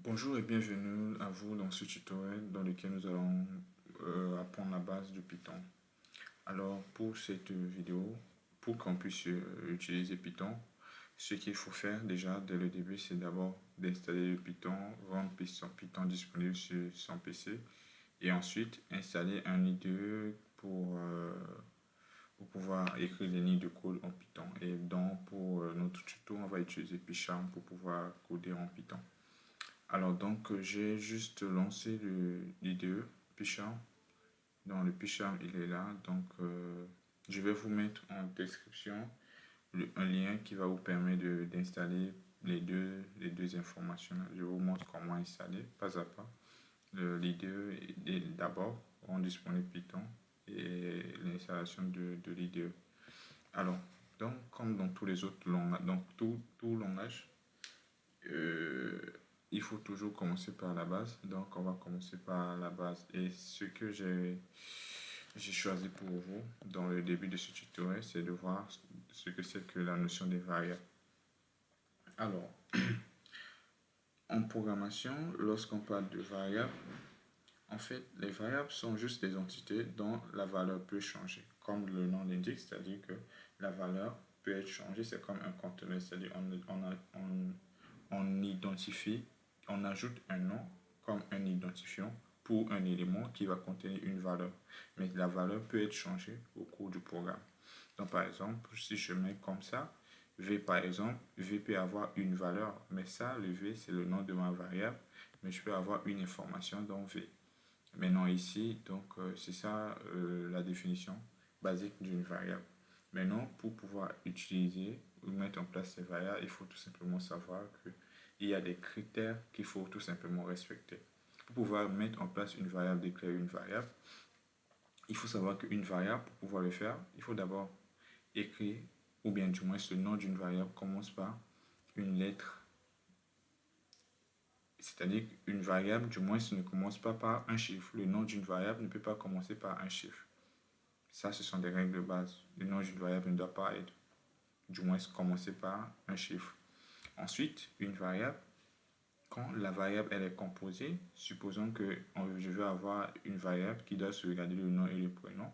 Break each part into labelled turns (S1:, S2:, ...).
S1: Bonjour et bienvenue à vous dans ce tutoriel dans lequel nous allons apprendre la base du Python. Alors pour cette vidéo, pour qu'on puisse utiliser Python, ce qu'il faut faire déjà dès le début, c'est d'abord d'installer le Python, rendre Python disponible sur son PC et ensuite installer un IDE pour pouvoir écrire des lignes de code en Python. Et donc pour notre tuto, on va utiliser PyCharm pour pouvoir coder en Python. Alors donc j'ai juste lancé l'IDE PyCharm. Donc le PyCharm il est là. Donc je vais vous mettre en description un lien qui va vous permettre d'installer les deux informations. Je vous montre comment installer pas à pas. L'IDE est d'abord en disponible Python et l'installation de l'IDE. Alors donc comme dans tous les autres langages, donc tout langage, euh, il faut toujours commencer par la base. Donc, on va commencer par la base. Et ce que j'ai choisi pour vous dans le début de ce tutoriel, c'est de voir ce que c'est que la notion des variables. Alors, en programmation, lorsqu'on parle de variables, en fait, les variables sont juste des entités dont la valeur peut changer. Comme le nom l'indique, c'est-à-dire que la valeur peut être changée. C'est comme un conteneur, c'est-à-dire on identifie, on ajoute un nom comme un identifiant pour un élément qui va contenir une valeur. Mais la valeur peut être changée au cours du programme. Donc par exemple, si je mets comme ça, V par exemple, V peut avoir une valeur, mais ça, le V, c'est le nom de ma variable, mais je peux avoir une information dans V. Maintenant ici, donc c'est ça la définition basique d'une variable. Maintenant, pour pouvoir utiliser ou mettre en place ces variables, il faut tout simplement savoir qu'il y a des critères qu'il faut tout simplement respecter. Pour pouvoir mettre en place une variable, déclarer une variable, il faut savoir qu'une variable, pour pouvoir le faire, il faut d'abord écrire, ou bien du moins le nom d'une variable commence par une lettre. C'est-à-dire qu'une variable, du moins, ne commence pas par un chiffre. Le nom d'une variable ne peut pas commencer par un chiffre. Ça, ce sont des règles de base. Le nom d'une variable ne doit pas être, du moins, commencer par un chiffre. Ensuite, une variable, quand la variable elle est composée, supposons que je veux avoir une variable qui doit se regarder le nom et le prénom.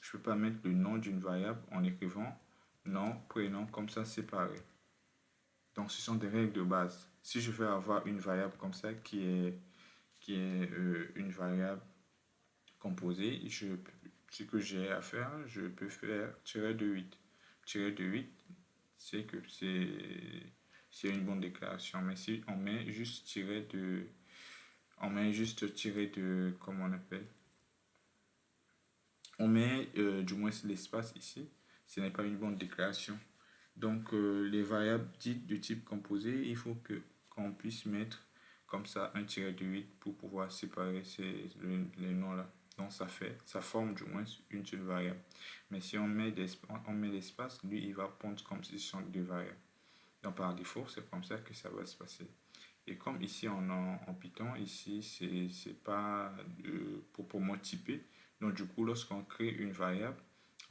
S1: Je ne peux pas mettre le nom d'une variable en écrivant nom, prénom, comme ça séparé. Donc, ce sont des règles de base. Si je veux avoir une variable comme ça qui est une variable composée, ce que j'ai à faire, je peux faire tirer de 8. Tirer de 8, c'est que c'est une bonne déclaration. Mais si on met juste tiré de, comment on appelle, on met du moins l'espace ici, ce n'est pas une bonne déclaration. Donc les variables dites de type composé, il faut qu'on puisse mettre comme ça un tiré de 8 pour pouvoir séparer les noms-là. Donc ça forme du moins une seule variable. Mais si on met l'espace, lui il va prendre comme si ce sont deux variables. Donc par défaut, c'est comme ça que ça va se passer. Et comme ici en Python, ici c'est pas proprement typé. Donc du coup, lorsqu'on crée une variable,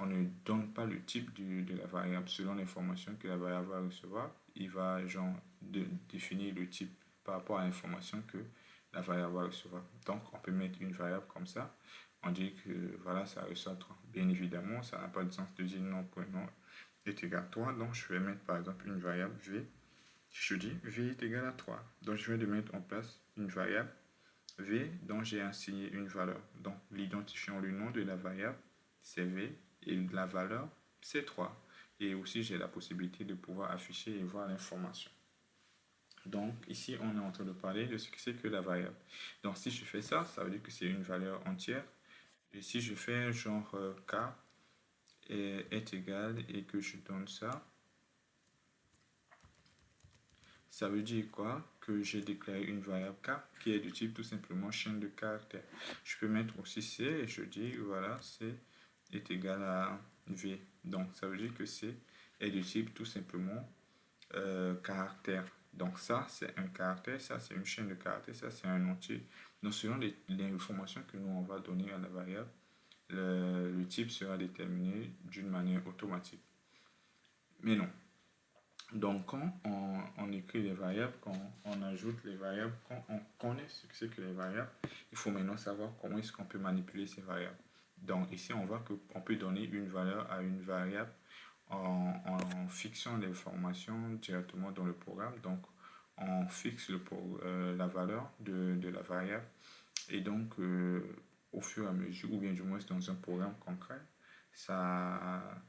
S1: on ne donne pas le type de la variable. Selon l'information que la variable va recevoir, il va définir le type par rapport à l'information que la variable va recevoir. Donc on peut mettre une variable comme ça. On dit que voilà, ça reçoit 3. Bien évidemment, ça n'a pas de sens de dire non, prénom est égal à 3. Donc je vais mettre par exemple une variable v. Je dis v est égal à 3. Donc je viens de mettre en place une variable v dont j'ai assigné une valeur. Donc l'identifiant, le nom de la variable, c'est v et la valeur, c'est 3. Et aussi j'ai la possibilité de pouvoir afficher et voir l'information. Donc ici on est en train de parler de ce que c'est que la variable. Donc si je fais ça, ça veut dire que c'est une valeur entière. Et si je fais genre k est égal et que je donne ça, ça veut dire quoi? Que j'ai déclaré une variable k qui est du type tout simplement chaîne de caractères. Je peux mettre aussi c et je dis voilà, c est égal à v. Donc ça veut dire que c est du type tout simplement caractère. Donc ça c'est un caractère, ça c'est une chaîne de caractères, ça c'est un entier. Donc selon l'information que nous on va donner à la variable, le type sera déterminé d'une manière automatique. Mais non, Donc, quand on écrit les variables, quand on ajoute les variables, quand on connaît ce que c'est que les variables, il faut maintenant savoir comment est-ce qu'on peut manipuler ces variables. Donc, ici, on voit qu'on peut donner une valeur à une variable en fixant l'information directement dans le programme. Donc, on fixe la valeur de la variable et donc, au fur et à mesure, ou bien du moins dans un programme concret, ça,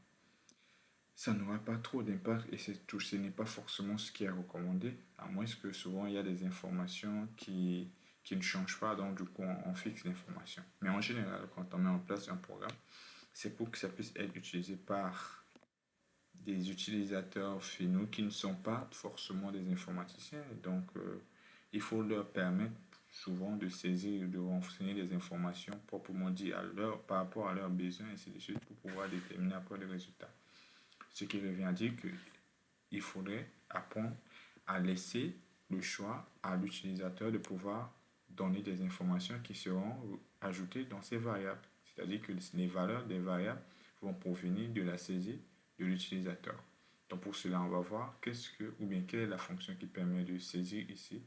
S1: ça n'aura pas trop d'impact et ce n'est pas forcément ce qui est recommandé, à moins que souvent il y a des informations qui ne changent pas, donc du coup on fixe l'information. Mais en général, quand on met en place un programme, c'est pour que ça puisse être utilisé par des utilisateurs finaux qui ne sont pas forcément des informaticiens. Donc, il faut leur permettre souvent de saisir et de renseigner des informations proprement dites par rapport à leurs besoins, et ainsi de suite, pour pouvoir déterminer après les résultats. Ce qui revient à dire qu'il faudrait apprendre à laisser le choix à l'utilisateur de pouvoir donner des informations qui seront ajoutées dans ces variables. C'est-à-dire que les valeurs des variables vont provenir de la saisie de l'utilisateur. Donc pour cela, on va voir quelle est la fonction qui permet de saisir ici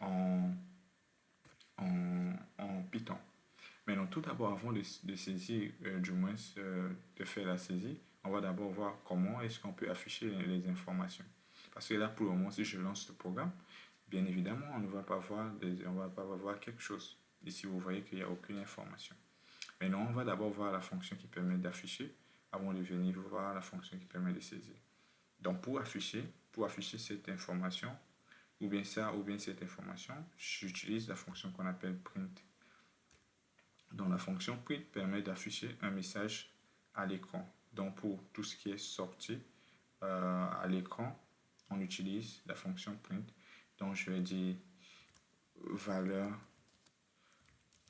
S1: en, en Python. Maintenant, tout d'abord, avant de saisir, du moins de faire la saisie, on va d'abord voir comment est-ce qu'on peut afficher les informations. Parce que là, pour le moment, si je lance le programme, bien évidemment, on ne va pas voir quelque chose. Ici, vous voyez qu'il n'y a aucune information. Maintenant, on va d'abord voir la fonction qui permet d'afficher avant de venir voir la fonction qui permet de saisir. Donc, pour afficher cette information, ou bien cette information, j'utilise la fonction qu'on appelle print. Donc la fonction print permet d'afficher un message à l'écran. Donc pour tout ce qui est sorti à l'écran, on utilise la fonction print. Donc je vais dire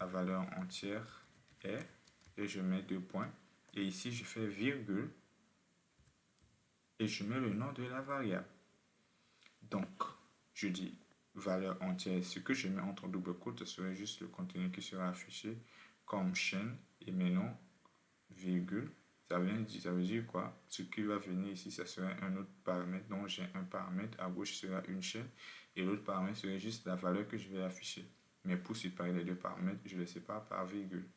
S1: la valeur entière est, et je mets 2 points. Et ici je fais virgule et je mets le nom de la variable. Donc je dis valeur entière. Ce que je mets entre double quotes, ce serait juste le contenu qui sera affiché comme chaîne et maintenant virgule. Ça veut dire quoi? Ce qui va venir ici, ça serait un autre paramètre. Donc j'ai un paramètre, à gauche sera une chaîne et l'autre paramètre serait juste la valeur que je vais afficher. Mais pour séparer les deux paramètres, je les sépare par virgule.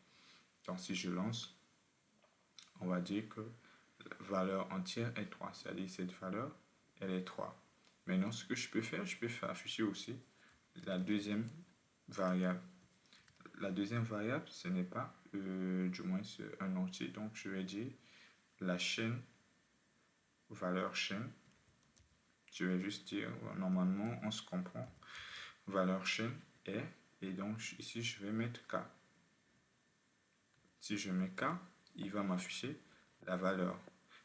S1: Donc si je lance, on va dire que la valeur entière est 3, c'est-à-dire cette valeur, elle est 3. Maintenant, ce que je peux faire afficher aussi la deuxième variable. La deuxième variable, ce n'est pas du moins un entier, donc je vais dire la chaîne, valeur chaîne. Je vais juste dire, normalement, on se comprend, valeur chaîne est, et donc ici, je vais mettre K. Si je mets K, il va m'afficher la valeur.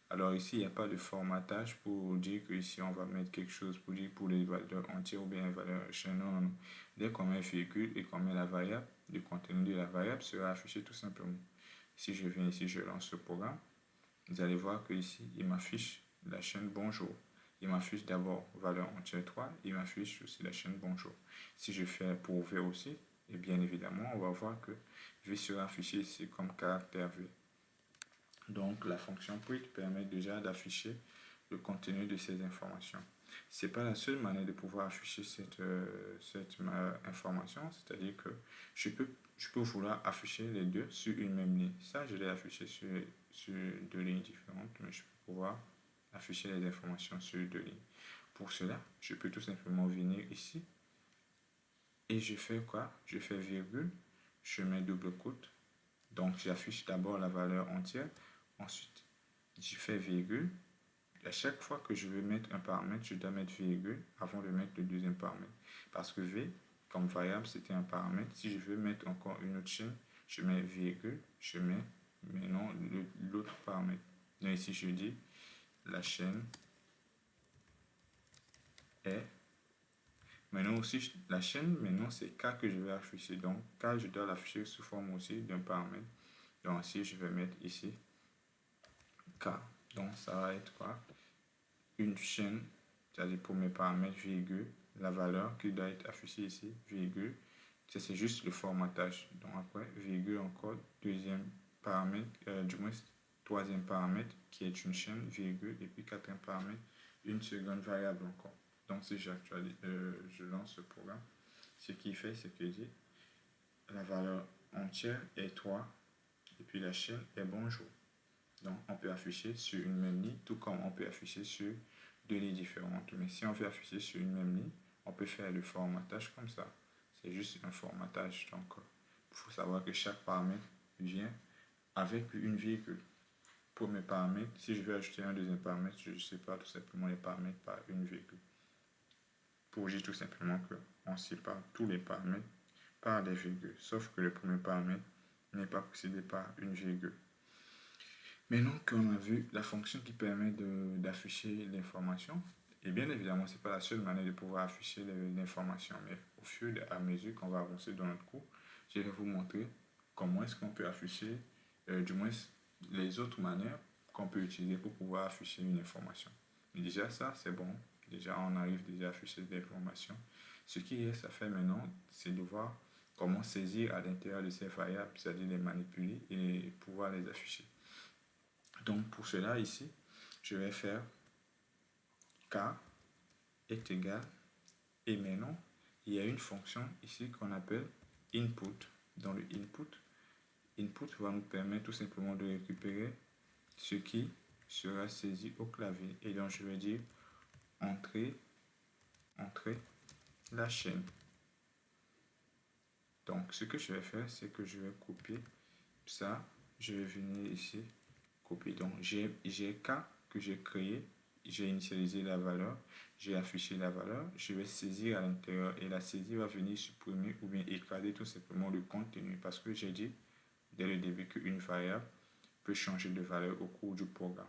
S1: Alors ici, il n'y a pas de formatage pour dire que ici on va mettre quelque chose pour dire pour les valeurs entières ou bien les valeurs chaîne. Non, non, non. Dès qu'on met virgule et qu'on met la variable, le contenu de la variable sera affiché tout simplement. Si je viens ici, je lance ce programme, vous allez voir que ici, il m'affiche la chaîne bonjour. Il m'affiche d'abord valeur entière 3, il m'affiche aussi la chaîne bonjour. Si je fais pour V aussi, et bien évidemment, on va voir que V sera affiché ici comme caractère V. Donc la fonction print permet déjà d'afficher le contenu de ces informations. Ce n'est pas la seule manière de pouvoir afficher cette information, c'est-à-dire que je peux vouloir afficher les deux sur une même ligne. Ça, je l'ai affiché sur 2 lignes différentes, mais je peux pouvoir afficher les informations sur 2 lignes. Pour cela, je peux tout simplement venir ici et je fais quoi? Je fais virgule, je mets double quote, donc j'affiche d'abord la valeur entière. Ensuite, je fais virgule. À chaque fois que je veux mettre un paramètre, je dois mettre virgule avant de mettre le deuxième paramètre. Parce que V, comme variable, c'était un paramètre. Si je veux mettre encore une autre chaîne, je mets virgule, je mets maintenant l'autre paramètre. Donc ici, je dis la chaîne est. Maintenant aussi, la chaîne, maintenant c'est K que je vais afficher. Donc K, je dois l'afficher sous forme aussi d'un paramètre. Donc ici, je vais mettre ici K. Donc ça va être quoi? Une chaîne, c'est-à-dire pour mes paramètres, virgule, la valeur qui doit être affichée ici, virgule. Ça c'est juste le formatage. Donc après, virgule encore, deuxième paramètre, du moins troisième paramètre qui est une chaîne, virgule, et puis quatrième paramètre une seconde variable encore. Donc si je lance ce programme, ce qu'il fait, c'est que dit la valeur entière est 3 et puis la chaîne est bonjour. Donc on peut afficher sur une même ligne, tout comme on peut afficher sur deux lignes différentes. Mais si on veut afficher sur une même ligne, on peut faire le formatage comme ça. C'est juste un formatage. Donc il faut savoir que chaque paramètre vient avec une virgule. Pour mes paramètres, si je veux ajouter un deuxième paramètre, je sépare tout simplement les paramètres par une virgule. Pour dire tout simplement qu'on sépare tous les paramètres par des virgules, sauf que le premier paramètre n'est pas précédé par une virgule. Maintenant qu'on a vu la fonction qui permet d'afficher l'information, et bien évidemment, ce n'est pas la seule manière de pouvoir afficher l'information, mais au fur et à mesure qu'on va avancer dans notre cours, je vais vous montrer comment est-ce qu'on peut afficher, du moins les autres manières qu'on peut utiliser pour pouvoir afficher une information. Mais déjà ça, c'est bon. Déjà, on arrive déjà à afficher l'information. Ce qui reste à faire maintenant, c'est de voir comment saisir à l'intérieur de ces variables, c'est-à-dire les manipuler et pouvoir les afficher. Donc pour cela ici, je vais faire k est égal, et maintenant il y a une fonction ici qu'on appelle input. Dans le input va nous permettre tout simplement de récupérer ce qui sera saisi au clavier. Et donc je vais dire entrer la chaîne. Donc ce que je vais faire, c'est que je vais copier ça, je vais venir ici, copier. Donc j'ai k que j'ai créé, j'ai initialisé la valeur, j'ai affiché la valeur, je vais saisir à l'intérieur et la saisie va venir supprimer ou bien écraser tout simplement le contenu parce que j'ai dit dès le début qu'une variable peut changer de valeur au cours du programme.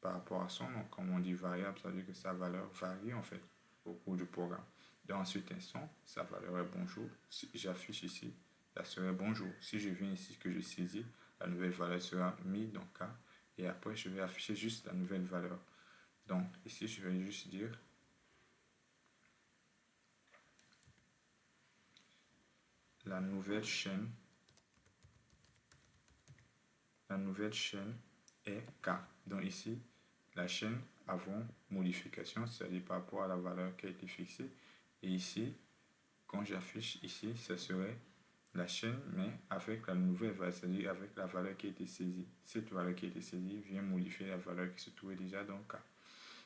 S1: Par rapport à son nom, comme on dit variable, ça veut dire que sa valeur varie en fait au cours du programme. Dans cet instant, sa valeur est bonjour. Si j'affiche ici, ça serait bonjour. Si je viens ici que je saisis, la nouvelle valeur sera mise dans K. Et après, je vais afficher juste la nouvelle valeur. Donc ici, je vais juste dire la nouvelle chaîne est K. Donc ici, la chaîne avant modification, c'est-à-dire par rapport à la valeur qui a été fixée. Et ici, quand j'affiche ici, ce serait la chaîne, mais avec la nouvelle valeur, c'est-à-dire avec la valeur qui a été saisie. Cette valeur qui a été saisie vient modifier la valeur qui se trouvait déjà dans le cas.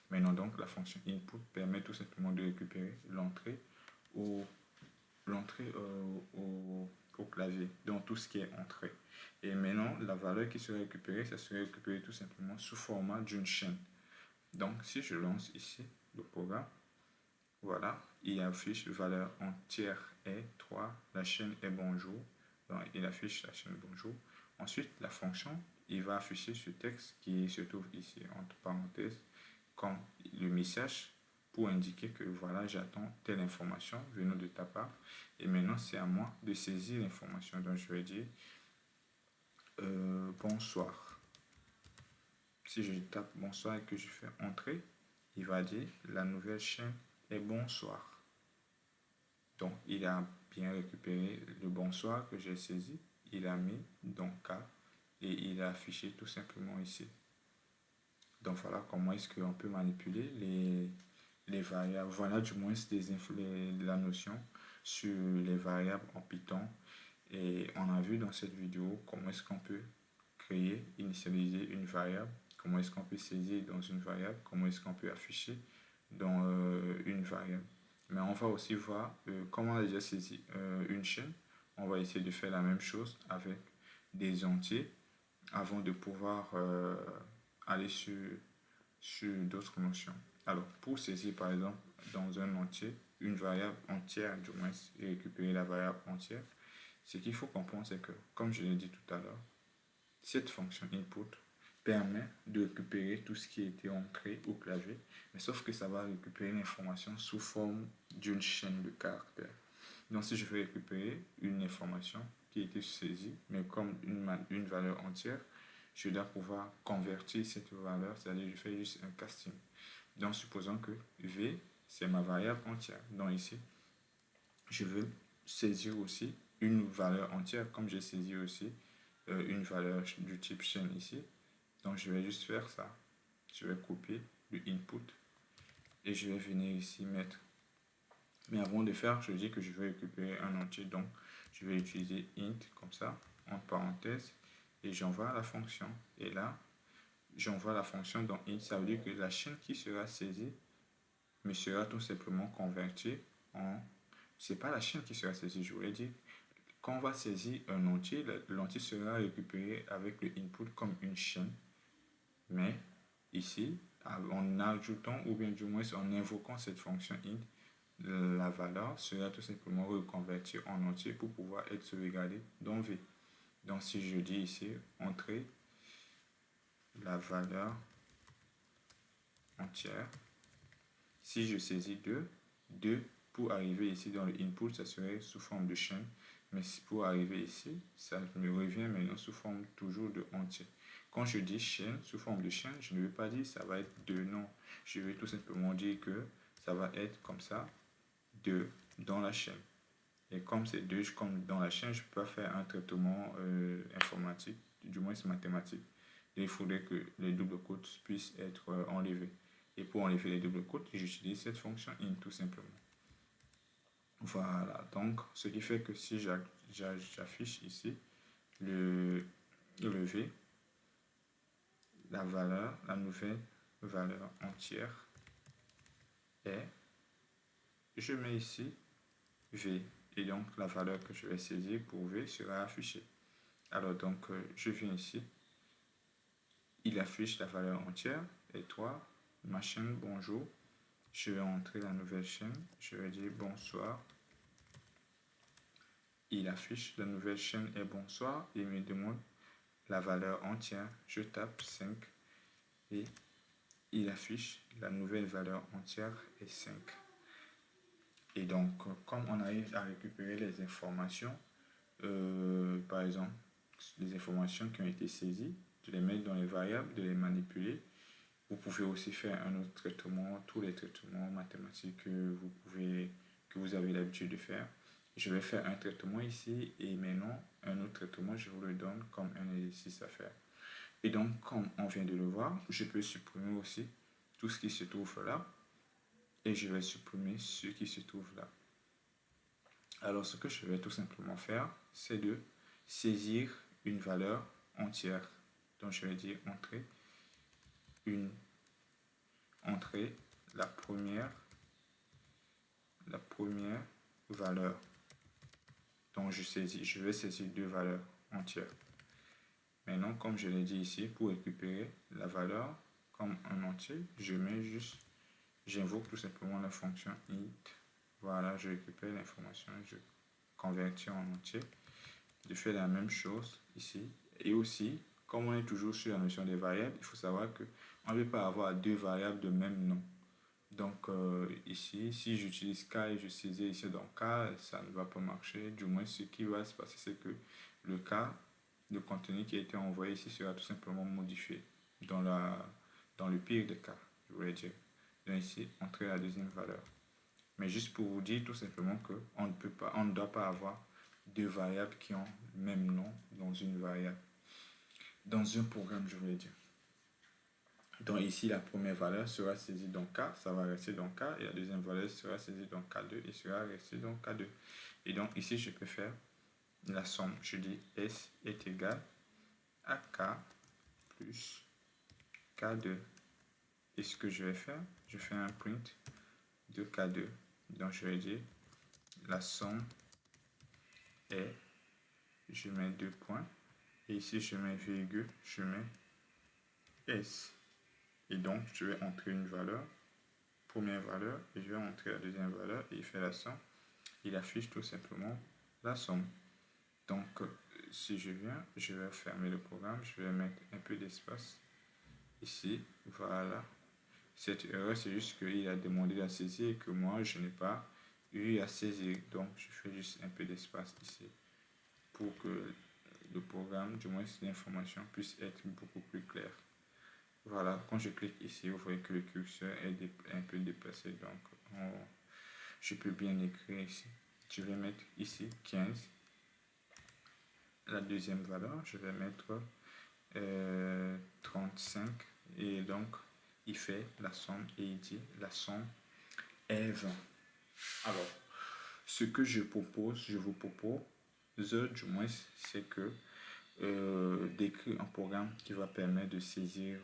S1: Maintenant, donc, la fonction input permet tout simplement de récupérer l'entrée au clavier, donc tout ce qui est entrée. Et maintenant, la valeur qui sera récupérée, ça sera récupéré tout simplement sous format d'une chaîne. Donc, si je lance ici le programme, voilà, il affiche valeur entière est 3, la chaîne est bonjour, donc il affiche la chaîne bonjour. Ensuite, la fonction, il va afficher ce texte qui se trouve ici entre parenthèses comme le message pour indiquer que voilà, j'attends telle information venant de ta part. Et maintenant, c'est à moi de saisir l'information. Donc, je vais dire bonsoir. Si je tape bonsoir et que je fais entrer, il va dire la nouvelle chaîne est bonsoir. Donc, il a bien récupéré le bonsoir que j'ai saisi. Il a mis dans K et il a affiché tout simplement ici. Donc, voilà comment est-ce qu'on peut manipuler les variables. Voilà du moins la notion sur les variables en Python. Et on a vu dans cette vidéo comment est-ce qu'on peut créer, initialiser une variable, comment est-ce qu'on peut saisir dans une variable, comment est-ce qu'on peut afficher dans une variable. Mais on va aussi voir, comme on a déjà saisi une chaîne, on va essayer de faire la même chose avec des entiers avant de pouvoir aller sur d'autres notions. Alors, pour saisir par exemple dans un entier, une variable entière du moins, et récupérer la variable entière, ce qu'il faut comprendre, c'est que, comme je l'ai dit tout à l'heure, cette fonction input permet de récupérer tout ce qui a été entré au clavier, mais sauf que ça va récupérer l'information sous forme d'une chaîne de caractères. Donc si je veux récupérer une information qui a été saisie, mais comme une valeur entière, je dois pouvoir convertir cette valeur, c'est-à-dire je fais juste un casting. Donc supposons que V, c'est ma variable entière. Donc ici, je veux saisir aussi une valeur entière, comme j'ai saisi aussi une valeur du type chaîne ici. Donc je vais juste faire ça. Je vais copier le input. Et je vais venir ici mettre. Mais avant de faire, je dis que je vais récupérer un entier. Donc, je vais utiliser int comme ça, entre parenthèses, et j'envoie la fonction. Et là, j'envoie la fonction dans int. Ça veut dire que la chaîne qui sera saisie me sera tout simplement convertie en... C'est pas la chaîne qui sera saisie, je voulais dire. Quand on va saisir un entier, l'entier sera récupéré avec le input comme une chaîne. Mais ici, en ajoutant ou bien du moins en invoquant cette fonction int, la valeur sera tout simplement reconvertie en entier pour pouvoir être sauvegardée dans V. Donc si je dis ici, entrer la valeur entière, si je saisis 2 pour arriver ici dans le input, ça serait sous forme de chaîne. Mais pour arriver ici, ça me revient maintenant sous forme toujours de entier. Quand je dis chaîne, sous forme de chaîne, je ne veux pas dire ça va être 2, non. Je vais tout simplement dire que ça va être comme ça, 2 dans la chaîne. Et comme c'est 2 comme dans la chaîne, je peux faire un traitement informatique, du moins c'est mathématique. Et il faudrait que les doubles quotes puissent être enlevés. Et pour enlever les doubles quotes, j'utilise cette fonction int tout simplement. Voilà, donc ce qui fait que si j'affiche ici le V, la valeur, la nouvelle valeur entière est, je mets ici V, et donc la valeur que je vais saisir pour V sera affichée. Alors donc je viens ici, il affiche la valeur entière, et toi, ma chaîne, bonjour, je vais entrer la nouvelle chaîne, je vais dire bonsoir, il affiche la nouvelle chaîne et bonsoir, il me demande la valeur entière, je tape 5 et il affiche la nouvelle valeur entière et 5. Et donc, comme on arrive à récupérer les informations, par exemple, les informations qui ont été saisies, de les mettre dans les variables, de les manipuler. Vous pouvez aussi faire un autre traitement, tous les traitements mathématiques que vous avez l'habitude de faire. Je vais faire un traitement ici et maintenant un autre traitement, je vous le donne comme un exercice à faire. Et donc, comme on vient de le voir, je peux supprimer aussi tout ce qui se trouve là et je vais supprimer ce qui se trouve là. Alors, ce que je vais tout simplement faire, c'est de saisir une valeur entière. Donc, je vais dire entrer la première valeur. Donc, je vais saisir 2 valeurs entières. Maintenant, comme je l'ai dit ici, pour récupérer la valeur comme un entier, j'invoque tout simplement la fonction int. Voilà, je récupère l'information, je convertis en entier. Je fais la même chose ici. Et aussi, comme on est toujours sur la notion des variables, il faut savoir qu'on ne peut pas avoir 2 variables de même nom. Donc ici, si j'utilise K et je saisis ici dans K, ça ne va pas marcher. Du moins, ce qui va se passer, c'est que le K, le contenu qui a été envoyé ici sera tout simplement modifié dans le pire des cas, je voulais dire. Donc ici, entrer la deuxième valeur. Mais juste pour vous dire tout simplement qu'on ne doit pas avoir 2 variables qui ont le même nom dans une variable. Dans un programme, je voulais dire. Donc ici, la première valeur sera saisie dans K, ça va rester dans K, et la deuxième valeur sera saisie dans K2 et sera restée dans K2. Et donc ici, je peux faire la somme. Je dis S est égal à K plus K2. Et ce que je vais faire, je fais un print de K2. Donc je vais dire la somme est, je mets 2 points, et ici je mets virgule, je mets S. Et donc je vais entrer une valeur, première valeur, et je vais entrer la deuxième valeur, et il fait la somme. Il affiche tout simplement la somme. Donc si je viens, je vais fermer le programme, je vais mettre un peu d'espace ici, voilà. Cette erreur, c'est juste qu'il a demandé la saisir et que moi, je n'ai pas eu à saisir. Donc, je fais juste un peu d'espace ici pour que le programme, du moins l'information, puisse être beaucoup plus claire. Voilà, quand je clique ici, vous voyez que le curseur est un peu déplacé. Donc, je peux bien écrire ici. Je vais mettre ici 15. La deuxième valeur, je vais mettre 35. Et donc, il fait la somme et il dit la somme est 20. Alors, ce que je vous propose, du moins, c'est que d'écrire un programme qui va permettre de saisir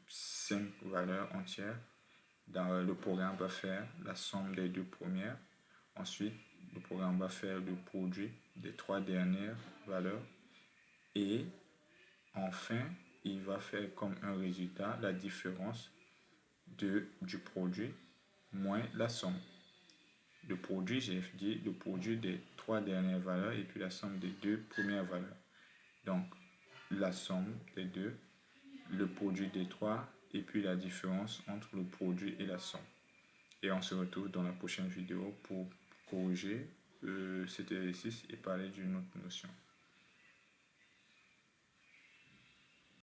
S1: 5 valeurs entières. Dans le programme va faire la somme des deux premières. Ensuite, le programme va faire le produit des 3 dernières valeurs. Et enfin, il va faire comme un résultat la différence du produit moins la somme. Le produit, j'ai dit le produit des 3 dernières valeurs et puis la somme des 2 premières valeurs. Donc, la somme des deux, le produit des 3 et puis la différence entre le produit et la somme. Et on se retrouve dans la prochaine vidéo pour corriger cet exercice et parler d'une autre notion.